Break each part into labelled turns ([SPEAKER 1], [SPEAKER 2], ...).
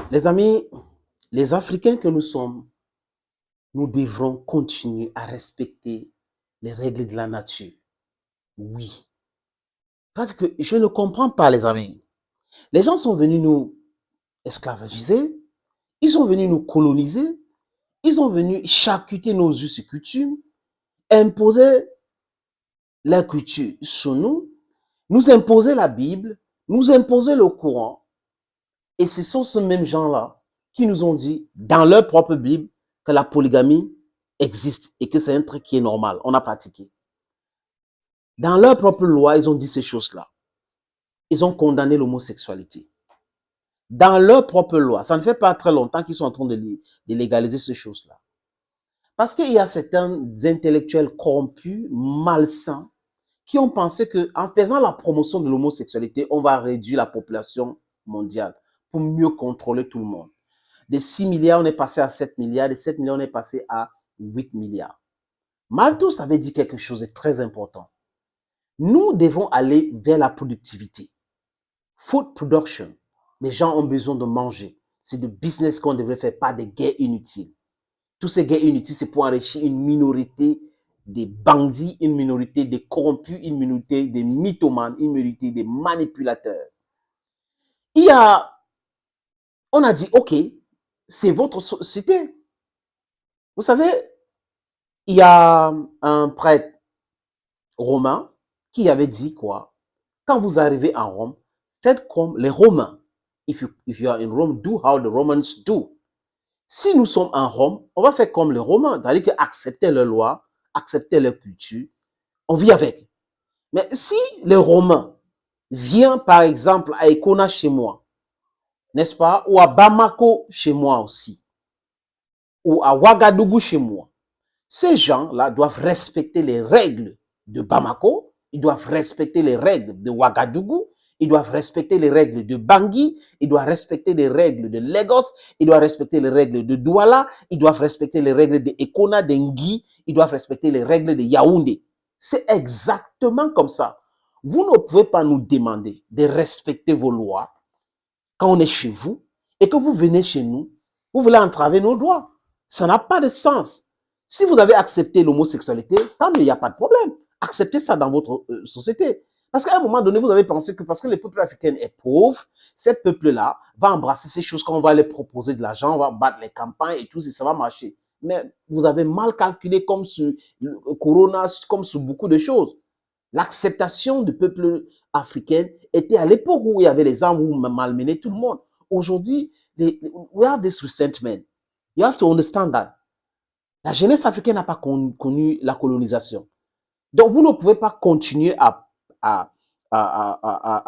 [SPEAKER 1] Les amis, les Africains que nous sommes, nous devrons continuer à respecter les règles de la nature. Oui. Parce que je ne comprends pas, les amis. Les gens sont venus nous esclavagiser, ils sont venus nous coloniser, ils sont venus charcuter nos us et coutumes, imposer la culture sur nous imposer la Bible, nous imposer le Coran. Et ce sont ces mêmes gens-là qui nous ont dit, dans leur propre Bible, que la polygamie existe et que c'est un truc qui est normal. On a pratiqué. Dans leur propre loi, ils ont dit ces choses-là. Ils ont condamné l'homosexualité. Dans leur propre loi, ça ne fait pas très longtemps qu'ils sont en train de légaliser ces choses-là. Parce qu'il y a certains intellectuels corrompus, malsains, qui ont pensé qu'en faisant la promotion de l'homosexualité, on va réduire la population mondiale pour mieux contrôler tout le monde. De 6 milliards, on est passé à 7 milliards. De 7 milliards, on est passé à 8 milliards. Malthus avait dit quelque chose de très important. Nous devons aller vers la productivité. Food production. Les gens ont besoin de manger. C'est du business qu'on devrait faire, pas des guerres inutiles. Tous ces guerres inutiles, c'est pour enrichir une minorité des bandits, une minorité des corrompus, une minorité des mythomanes, une minorité des manipulateurs. On a dit, OK, c'est votre société. Vous savez, il y a un prêtre romain qui avait dit quoi? Quand vous arrivez en Rome, faites comme les Romains. If you are in Rome, do how the Romans do. Si nous sommes en Rome, on va faire comme les Romains, c'est-à-dire que accepter leurs lois, accepter leur culture, on vit avec. Mais si les Romains viennent par exemple à Econa chez moi, n'est-ce pas, ou à Bamako chez moi aussi, ou à Ouagadougou chez moi, ces gens-là doivent respecter les règles de Bamako, ils doivent respecter les règles de Ouagadougou, ils doivent respecter les règles de Bangui, ils doivent respecter les règles de Lagos, ils doivent respecter les règles de Douala, ils doivent respecter les règles de Ekona, d'Engui, ils doivent respecter les règles de Yaoundé. C'est exactement comme ça. Vous ne pouvez pas nous demander de respecter vos lois quand on est chez vous et que vous venez chez nous, vous voulez entraver nos droits. Ça n'a pas de sens. Si vous avez accepté l'homosexualité, tant mieux, il n'y a pas de problème. Acceptez ça dans votre société. Parce qu'à un moment donné, vous avez pensé que parce que le peuple africain est pauvre, ce peuple-là va embrasser ces choses qu'on va les proposer de l'argent, on va battre les campagnes et tout, et ça va marcher. Mais vous avez mal calculé comme sur le Corona, comme sur beaucoup de choses. L'acceptation du peuple africain était à l'époque où il y avait les armes, où on malmenait tout le monde. Aujourd'hui, we have this resentment. You have to understand that. La jeunesse africaine n'a pas connu la colonisation. Donc, vous ne pouvez pas continuer à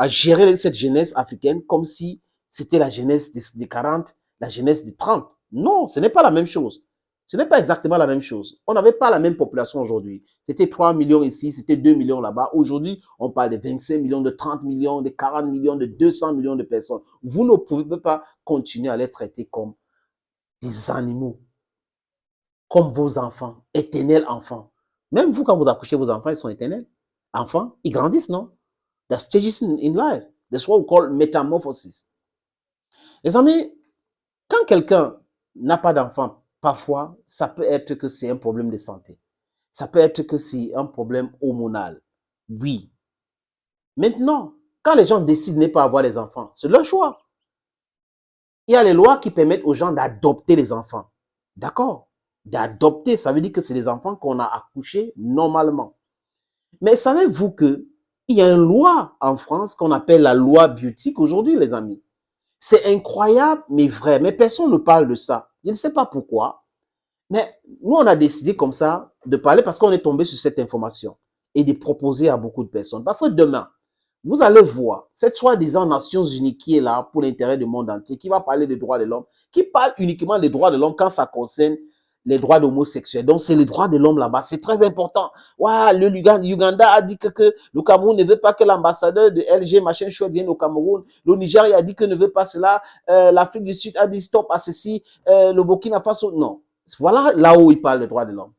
[SPEAKER 1] gérer cette jeunesse africaine comme si c'était la jeunesse des 40, la jeunesse des 30. Non, ce n'est pas la même chose. Ce n'est pas exactement la même chose. On n'avait pas la même population aujourd'hui. C'était 3 millions ici, c'était 2 millions là-bas. Aujourd'hui, on parle de 25 millions, de 30 millions, de 40 millions, de 200 millions de personnes. Vous ne pouvez pas continuer à les traiter comme des animaux, comme vos enfants, éternels enfants. Même vous, quand vous accouchez vos enfants, ils sont éternels. Enfants, ils grandissent, non? There's stages in life. That's what we call metamorphosis. Les amis, quand quelqu'un n'a pas d'enfant, parfois, ça peut être que c'est un problème de santé. Ça peut être que c'est un problème hormonal. Oui. Maintenant, quand les gens décident de ne pas avoir les enfants, c'est leur choix. Il y a les lois qui permettent aux gens d'adopter les enfants. D'accord? D'adopter, ça veut dire que c'est des enfants qu'on a accouchés normalement. Mais savez-vous qu'il y a une loi en France qu'on appelle la loi biotique aujourd'hui, les amis? C'est incroyable, mais vrai. Mais personne ne parle de ça. Je ne sais pas pourquoi. Mais nous, on a décidé comme ça de parler parce qu'on est tombé sur cette information et de proposer à beaucoup de personnes. Parce que demain, vous allez voir cette soi-disant Nations Unies qui est là pour l'intérêt du monde entier, qui va parler des droits de l'homme, qui parle uniquement des droits de l'homme quand ça concerne les droits d'homosexuels. Donc, c'est les droits de l'homme là-bas. C'est très important. Ouais, l'Uganda a dit que le Cameroun ne veut pas que l'ambassadeur de LG, machin chouette, vienne au Cameroun. Le Nigeria a dit que ne veut pas cela. L'Afrique du Sud a dit stop à ceci. Le Burkina Faso, non. Voilà là où il parle des droits de l'homme.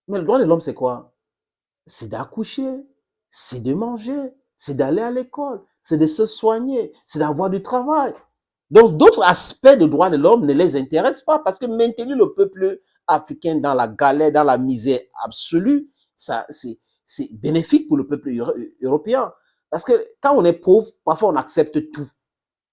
[SPEAKER 1] Mais le droit de l'homme, c'est quoi? C'est d'accoucher, c'est de manger, c'est d'aller à l'école, c'est de se soigner, c'est d'avoir du travail. Donc, d'autres aspects de droits de l'homme ne les intéressent pas parce que maintenir le peuple africain dans la galère, dans la misère absolue, ça, c'est bénéfique pour le peuple européen. Parce que quand on est pauvre, parfois on accepte tout.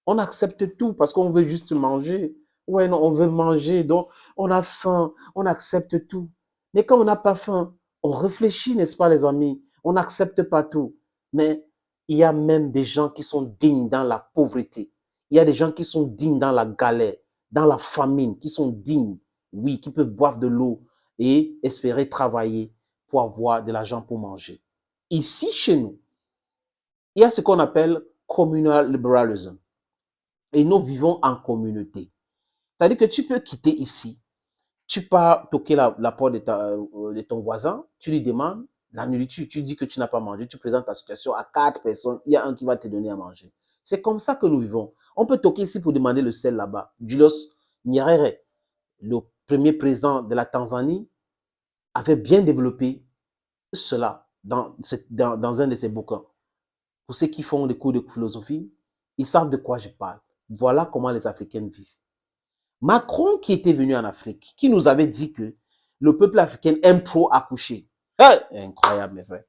[SPEAKER 1] On accepte tout parce qu'on veut juste manger. Ouais, non, on veut manger, donc on a faim, on accepte tout. Mais quand on n'a pas faim, on réfléchit, n'est-ce pas, les amis? On n'accepte pas tout. Mais il y a même des gens qui sont dignes dans la pauvreté. Il y a des gens qui sont dignes dans la galère, dans la famine, qui sont dignes, oui, qui peuvent boire de l'eau et espérer travailler pour avoir de l'argent pour manger. Ici, chez nous, il y a ce qu'on appelle communal liberalism. Et nous vivons en communauté. C'est-à-dire que tu peux quitter ici, tu pars toquer la porte de ton voisin, tu lui demandes la nourriture, tu dis que tu n'as pas mangé, tu présentes ta situation à 4 personnes, il y a un qui va te donner à manger. C'est comme ça que nous vivons. On peut toquer ici pour demander le sel là-bas. Julius Nyerere, le premier président de la Tanzanie, avait bien développé cela dans un de ses bouquins. Pour ceux qui font des cours de philosophie, ils savent de quoi je parle. Voilà comment les Africains vivent. Macron qui était venu en Afrique, qui nous avait dit que le peuple africain aime trop accoucher. Incroyable, mes frères.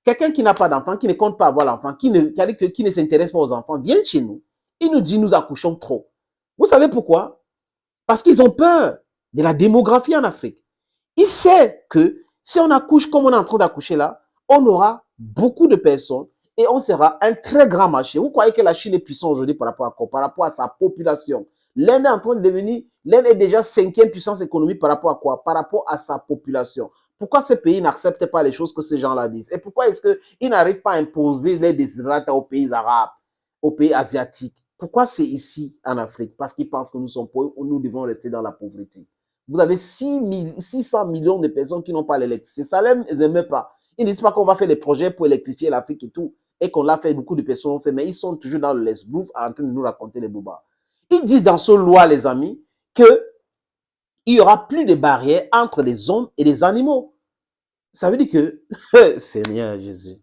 [SPEAKER 1] Quelqu'un qui n'a pas d'enfant, qui ne compte pas avoir l'enfant, qui ne s'intéresse pas aux enfants, vient chez nous. Il nous dit nous accouchons trop. Vous savez pourquoi? Parce qu'ils ont peur de la démographie en Afrique. Il sait que si on accouche comme on est en train d'accoucher là, on aura beaucoup de personnes et on sera un très grand marché. Vous croyez que la Chine est puissante aujourd'hui par rapport à quoi? Par rapport à sa population. L'Inde est en train de devenir, l'Inde est déjà 5e puissance économique par rapport à quoi? Par rapport à sa population. Pourquoi ces pays n'acceptent pas les choses que ces gens-là disent? Et pourquoi est-ce qu'ils n'arrivent pas à imposer les désirata aux pays arabes, aux pays asiatiques? Pourquoi c'est ici en Afrique? Parce qu'ils pensent que nous sommes pauvres, nous devons rester dans la pauvreté. Vous avez 600 millions de personnes qui n'ont pas l'électricité. Ça ne les aime pas. Ils ne disent pas qu'on va faire des projets pour électrifier l'Afrique et tout, et qu'on l'a fait, beaucoup de personnes l'ont fait, mais ils sont toujours dans le laisse-bouffe en train de nous raconter les bobards. Ils disent dans ce loi, les amis, qu'il n'y aura plus de barrières entre les hommes et les animaux. Ça veut dire que, Seigneur Jésus,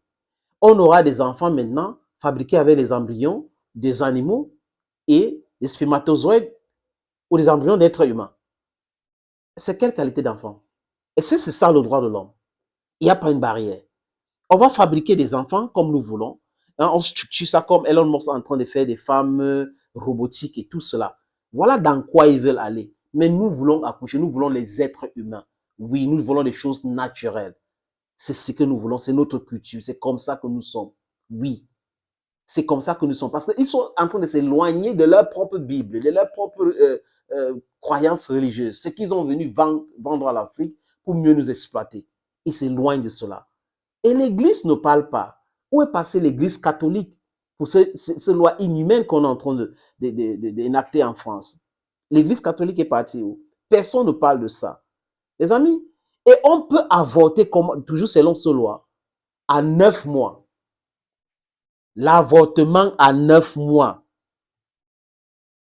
[SPEAKER 1] on aura des enfants maintenant fabriqués avec les embryons des animaux et des spermatozoïdes ou des embryons d'êtres humains. C'est quelle qualité d'enfant? Et c'est ça le droit de l'homme. Il n'y a pas une barrière. On va fabriquer des enfants comme nous voulons. Hein, on structure ça comme Elon Musk est en train de faire des femmes robotiques et tout cela. Voilà dans quoi ils veulent aller. Mais nous voulons accoucher, nous voulons les êtres humains. Oui, nous voulons des choses naturelles. C'est ce que nous voulons, c'est notre culture, c'est comme ça que nous sommes. Oui, c'est comme ça que nous sommes. Parce qu'ils sont en train de s'éloigner de leur propre Bible, de leur propre croyances religieuses. Ce qu'ils ont venu vendre à l'Afrique pour mieux nous exploiter. Ils s'éloignent de cela. Et l'Église ne parle pas. Où est passée l'Église catholique pour ces lois inhumaines qu'on est en train d'énacter en France? L'Église catholique est partie où? Personne ne parle de ça. Les amis, et on peut avorter, toujours selon ce loi, à 9 mois. L'avortement à 9 mois.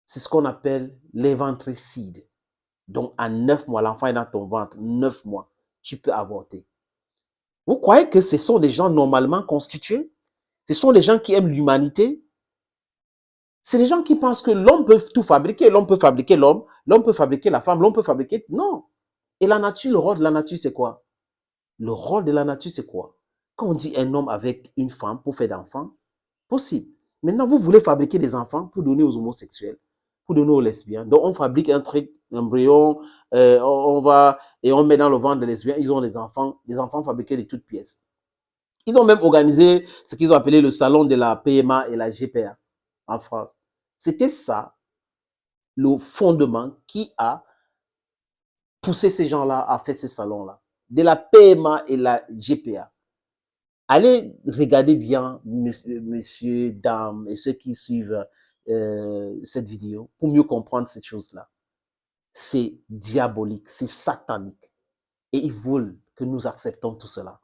[SPEAKER 1] C'est ce qu'on appelle l'éventricide. Donc, à 9 mois, l'enfant est dans ton ventre, 9 mois, tu peux avorter. Vous croyez que ce sont des gens normalement constitués? Ce sont des gens qui aiment l'humanité? C'est des gens qui pensent que l'homme peut tout fabriquer. L'homme peut fabriquer l'homme, l'homme peut fabriquer la femme, l'homme peut fabriquer... Non. Et la nature, le rôle de la nature, c'est quoi? Le rôle de la nature, c'est quoi? Quand on dit un homme avec une femme pour faire d'enfants, possible. Maintenant, vous voulez fabriquer des enfants pour donner aux homosexuels, pour donner aux lesbiens. Donc, on fabrique un truc, un embryon, on va et on met dans le ventre des lesbiens. Ils ont des enfants fabriqués de toutes pièces. Ils ont même organisé ce qu'ils ont appelé le salon de la PMA et la GPA en France. C'était ça, le fondement qui a poussé ces gens-là à faire ce salon-là. De la PMA et la GPA. Allez regarder bien, monsieur, dames et ceux qui suivent cette vidéo pour mieux comprendre cette chose-là. C'est diabolique, c'est satanique. Et ils veulent que nous acceptons tout cela.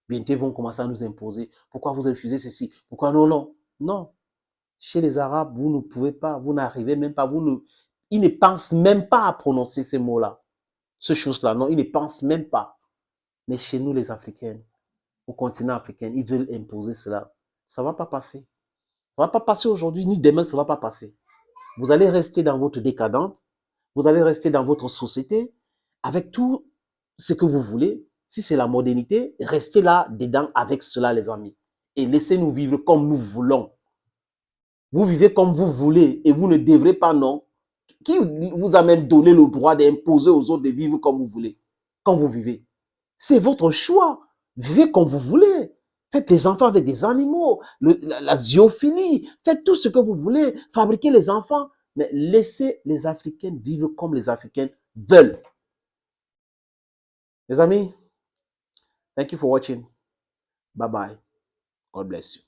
[SPEAKER 1] Bientôt, ils vont commencer à nous imposer. Pourquoi vous refusez ceci? Pourquoi non, non? Non. Chez les Arabes, vous ne pouvez pas, vous n'arrivez même pas, ils ne pensent même pas à prononcer ces mots-là, ces choses-là. Non, ils ne pensent même pas. Mais chez nous, les Africains, au continent africain, ils veulent imposer cela. Ça ne va pas passer. Ça ne va pas passer aujourd'hui, ni demain, ça ne va pas passer. Vous allez rester dans votre décadente, vous allez rester dans votre société avec tout ce que vous voulez. Si c'est la modernité, restez là dedans avec cela, les amis. Et laissez-nous vivre comme nous voulons. Vous vivez comme vous voulez et vous ne devrez pas, non. Qui vous a même donné le droit d'imposer aux autres de vivre comme vous voulez, quand vous vivez? C'est votre choix. Vivez comme vous voulez. Faites des enfants avec des animaux, la zoophilie, faites tout ce que vous voulez, fabriquez les enfants, mais laissez les Africains vivre comme les Africains veulent. Les amis, thank you for watching. Bye bye. God bless you.